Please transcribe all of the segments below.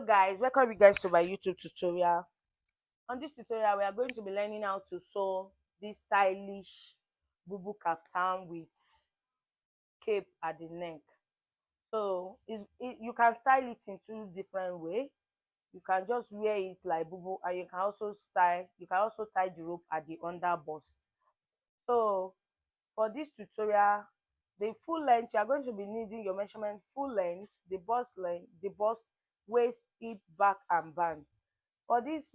Guys, welcome you guys to my YouTube tutorial. On this tutorial we are going to be learning how to sew this stylish bubu kaftan with cape at the neck. So you can style it in two different ways. You can just wear it like bubu, and you can also tie the rope at the under bust. So for this tutorial, the full length, you are going to be needing your measurement: full length, the bust, waist, hip, back and band. For this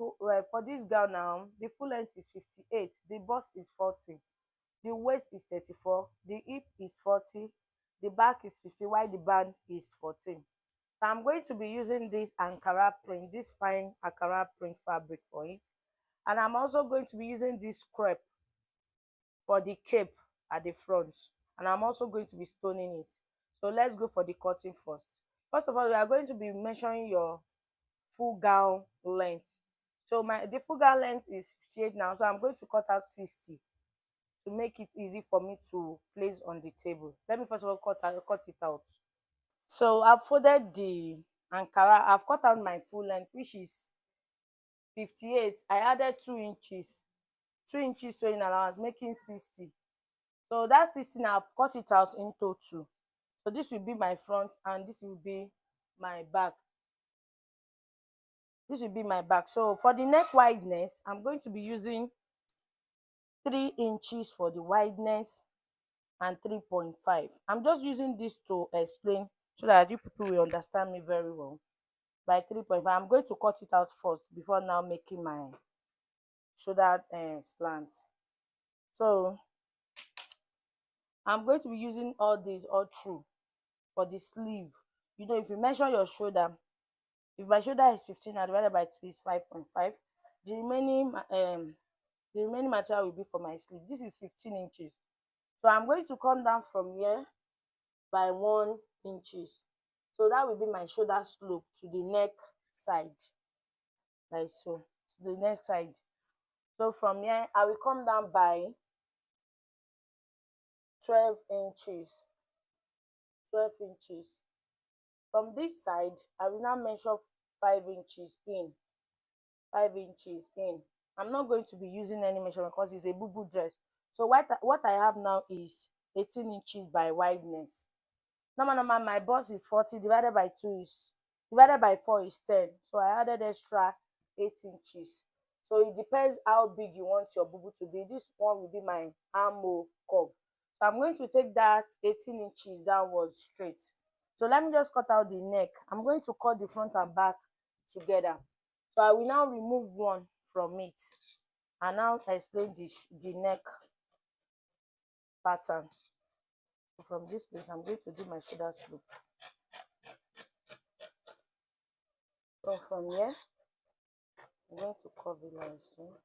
gown now, the full length is 58, the bust is 40, the waist is 34, the hip is 40, the back is 50, while the band is 14. So I'm going to be using this Ankara print, this fine Ankara print fabric for it. And I'm also going to be using this crepe for the cape at the front. And I'm also going to be stoning it. So let's go for the cutting first. First of all, we are going to be measuring your full gown length. So the full gown length is 58 now, so I'm going to cut out 60 to make it easy for me to place on the table. Let me first of all cut it out. So I've folded the Ankara. I've cut out my full length, which is 58. I added 2 inches sewing allowance, making 60. So that 60 now I've cut it out into two. So this will be my front and this will be my back. So for the neck wideness, I'm going to be using 3 inches for the wideness and 3.5. I'm just using this to explain so that you people will understand me very well. By 3.5, I'm going to cut it out first before now making my shoulder slant. So I'm going to be using all these all through for the sleeve. You know, if you measure your shoulder, if my shoulder is 15 and divided by 2 is 5.5, the remaining material will be for my sleeve. This is 15 inches. So I'm going to come down from here by 1 inches. So that will be my shoulder slope to the neck side, like so, to the neck side. So from here, I will come down by 12 inches. 12 inches. From this side, I will now measure 5 inches in. 5 inches in. I'm not going to be using any measurement because it's a bubu dress. So what I have now is 18 inches by wideness. Normal, my bust is 40, divided by 4 is 10. So I added extra 8 inches. So it depends how big you want your bubu to be. This one will be my armhole curve. So I'm going to take that 18 inches downwards straight. So let me just cut out the neck. I'm going to cut the front and back together. So I will now remove one from it and now explain the neck pattern. From this place, I'm going to do my shoulder slope. So from here, I'm going to curve it like so.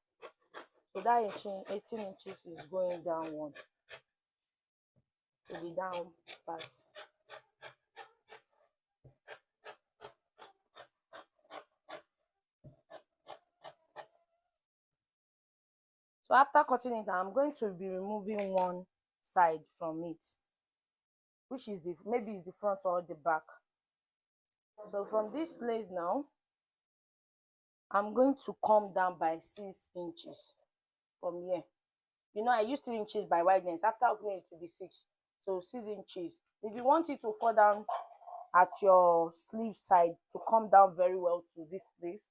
So that 18 inches is going downward to the down part. So after cutting it, I'm going to be removing one side from it, which is maybe it's the front or the back. So from this place now, I'm going to come down by 6 inches from here. You know, I used 3 inches by wideness. After opening it to be 6, so 6 inches. If you want it to fall down at your sleeve side to come down very well to this place,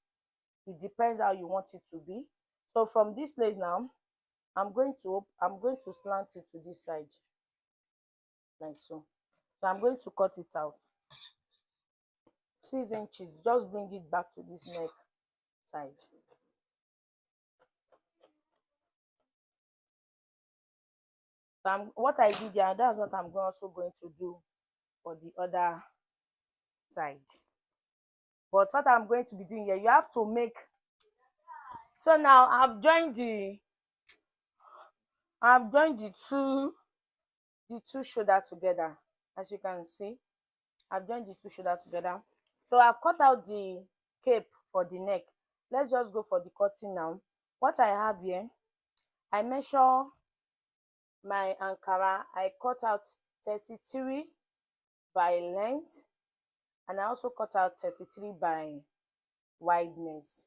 it depends how you want it to be. So from this place now, I'm going to slant it to this side, like so. So I'm going to cut it out 6 inches. Just bring it back to this neck side. So what I did there, that's what I'm also going to do for the other side. But what I'm going to be doing here, you have to make. So now I've joined the two shoulder together. As you can see, I've joined the two shoulder together. So I've cut out the cape for the neck. Let's just go for the cutting now. What I have here, I measure my Ankara. I cut out 33 by length, and I also cut out 33 by wideness.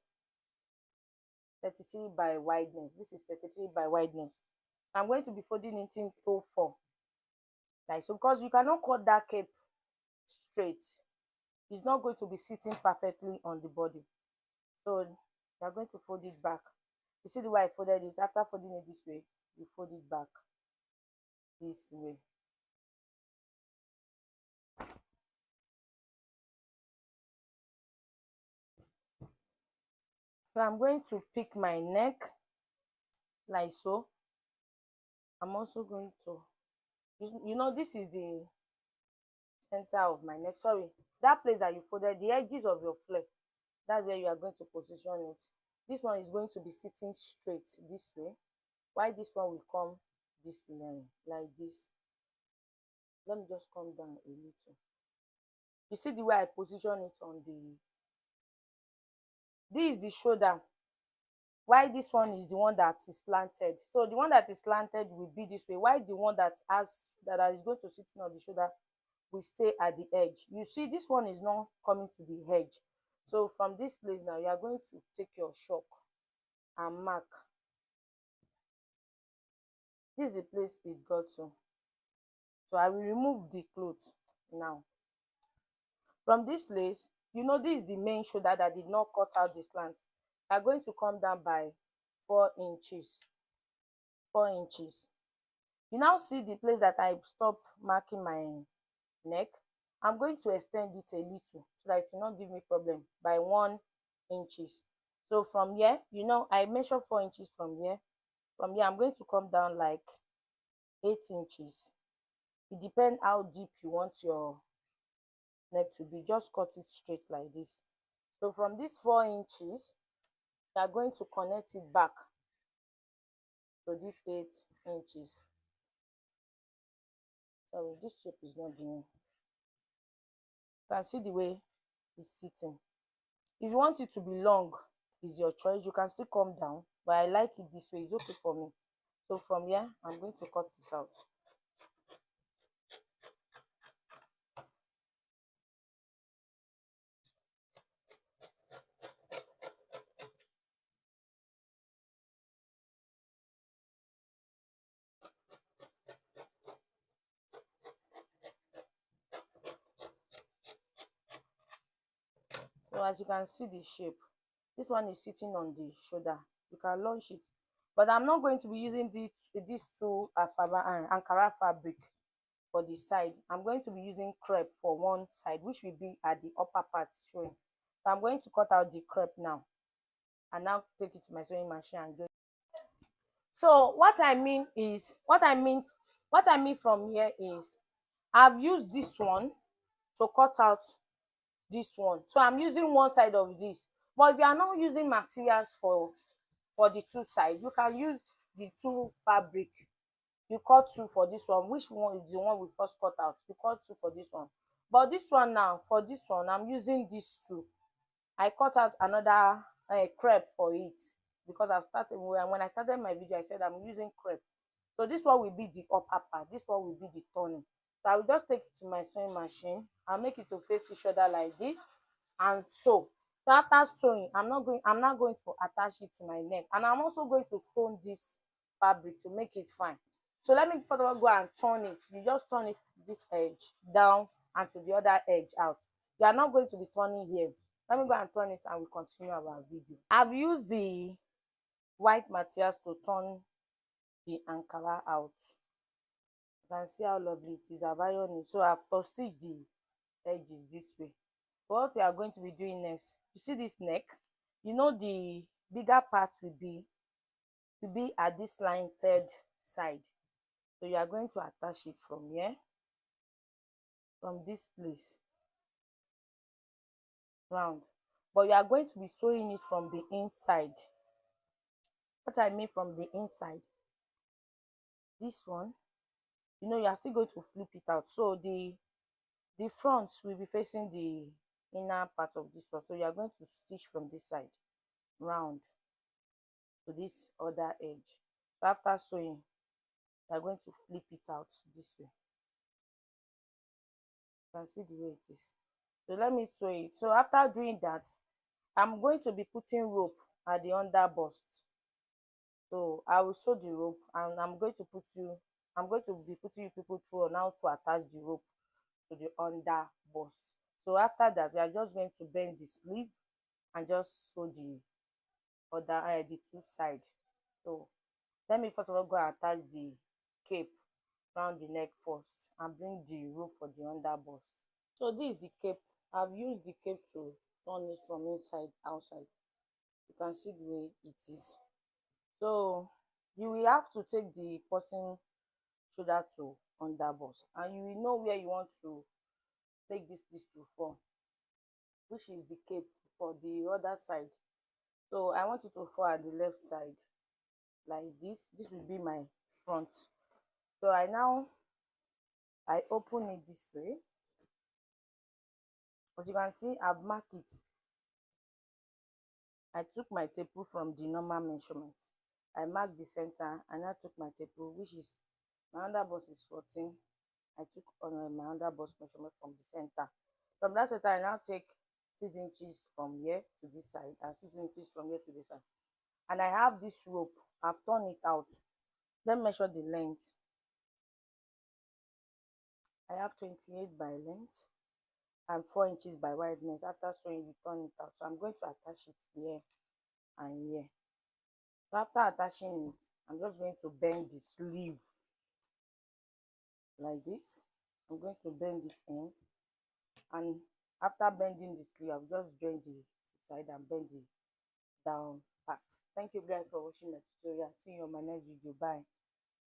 33 by wideness. This is 33 by wideness. I'm going to be folding it into 4, like so, because you cannot cut that cape straight. It's not going to be sitting perfectly on the body. So you're going to fold it back. You see the way I folded it? After folding it this way, you fold it back this way. So I'm going to pick my neck like so. I'm also going to, you know, this is the center of my neck. Sorry, that place that you folded, the edges of your flare, that's where you are going to position it. This one is going to be sitting straight this way, while this one will come this line like this. Let me just come down a little. You see the way I position it on the, this is the shoulder, why this one is the one that is slanted. So the one that is slanted will be this way, why the one that has that is going to sit on the shoulder will stay at the edge. You see this one is not coming to the edge. So from this place now, you are going to take your chalk and mark. This is the place it got to. So I will remove the cloth now. From this place, you know, this is the main shoulder that did not cut out the slant. You are going to come down by 4 inches. 4 inches. You now see the place that I stop marking my neck. I'm going to extend it a little so that it will not give me problem by 1 inches. So from here, you know, I measure 4 inches from here. From here, I'm going to come down like 8 inches. It depends how deep you want your neck to be. Just cut it straight like this. So from this 4 inches, you are going to connect it back to this 8 inches. Sorry, this shape is not doing. You can see the way it's sitting. If you want it to be long, is your choice. You can still come down, but I like it this way. It's okay for me. So from here, I'm going to cut it out. So as you can see the shape, this one is sitting on the shoulder. You can launch it, but I'm not going to be using these two Ankara fabric for the side. I'm going to be using crepe for one side, which will be at the upper part showing. So I'm going to cut out the crepe now and now take it to my sewing machine and do. So what I mean from here is I've used this one to cut out this one. So I'm using one side of this. But if you are not using materials for the two sides, you can use the two fabric. You cut two for this one. Which one is the one we first cut out? You cut two for this one. But this one now, for this one, I'm using these two. I cut out another crepe for it because I've started when I started my video, I said I'm using crepe. So this one will be the upper part, this one will be the turning. So I will just take it to my sewing machine. I'll make it to face each other like this and sew. So after sewing, I'm not going to attach it to my neck, and I'm also going to stone this fabric to make it fine. So let me first of all go and turn it. You just turn it this edge down and to the other edge out. You are not going to be turning here. Let me go and turn it and we continue our video. I've used the white materials to turn the Ankara out. You can see how lovely it is. I've ironed it. So I've stitched the edges this way. But what we are going to be doing next, you see this neck, you know, the bigger part will be at this slanted side. So you are going to attach it from here, from this place round, but you are going to be sewing it from the inside. What I mean from the inside, this one, you know, you are still going to flip it out, so the front will be facing the inner part of this one. So you are going to stitch from this side round to this other edge. So after sewing, you are going to flip it out this way. You can see the way it is. So let me sew it. So after doing that, I'm going to be putting rope at the under bust. So I will sew the rope, and I'm going to be putting you people through on how to attach the rope to the under bust. So after that, we are just going to bend the sleeve and just sew the the two side. So let me first of all go and attach the cape round the neck first and bring the rope for the under bust. So this is the cape. I've used the cape to turn it from inside outside. You can see the way it is. So you will have to take the person shoulder to under bust, and you will know where you want to take this to fall, which is the cape for the other side. So I want it to fall at the left side like this will be my front. So I open it this way. As you can see, I've marked it. I took my tape from the normal measurement. I marked the center and I took my tape, which is my under bust is 14. I took on my under bust measurement from the center. From that center, I now take 6 inches from here to this side and 6 inches from here to this side. And I have this rope. I've torn it out. Let me measure the length. I have 28 by length and 4 inches by wideness. After sewing, we turn it out. So I'm going to attach it here and here. So after attaching it, I'm just going to bend the sleeve like this. I'm going to bend it in, and after bending the sleeve, I'll just join the side and bend the down part. Thank you guys for watching my tutorial. See you on my next video. Bye.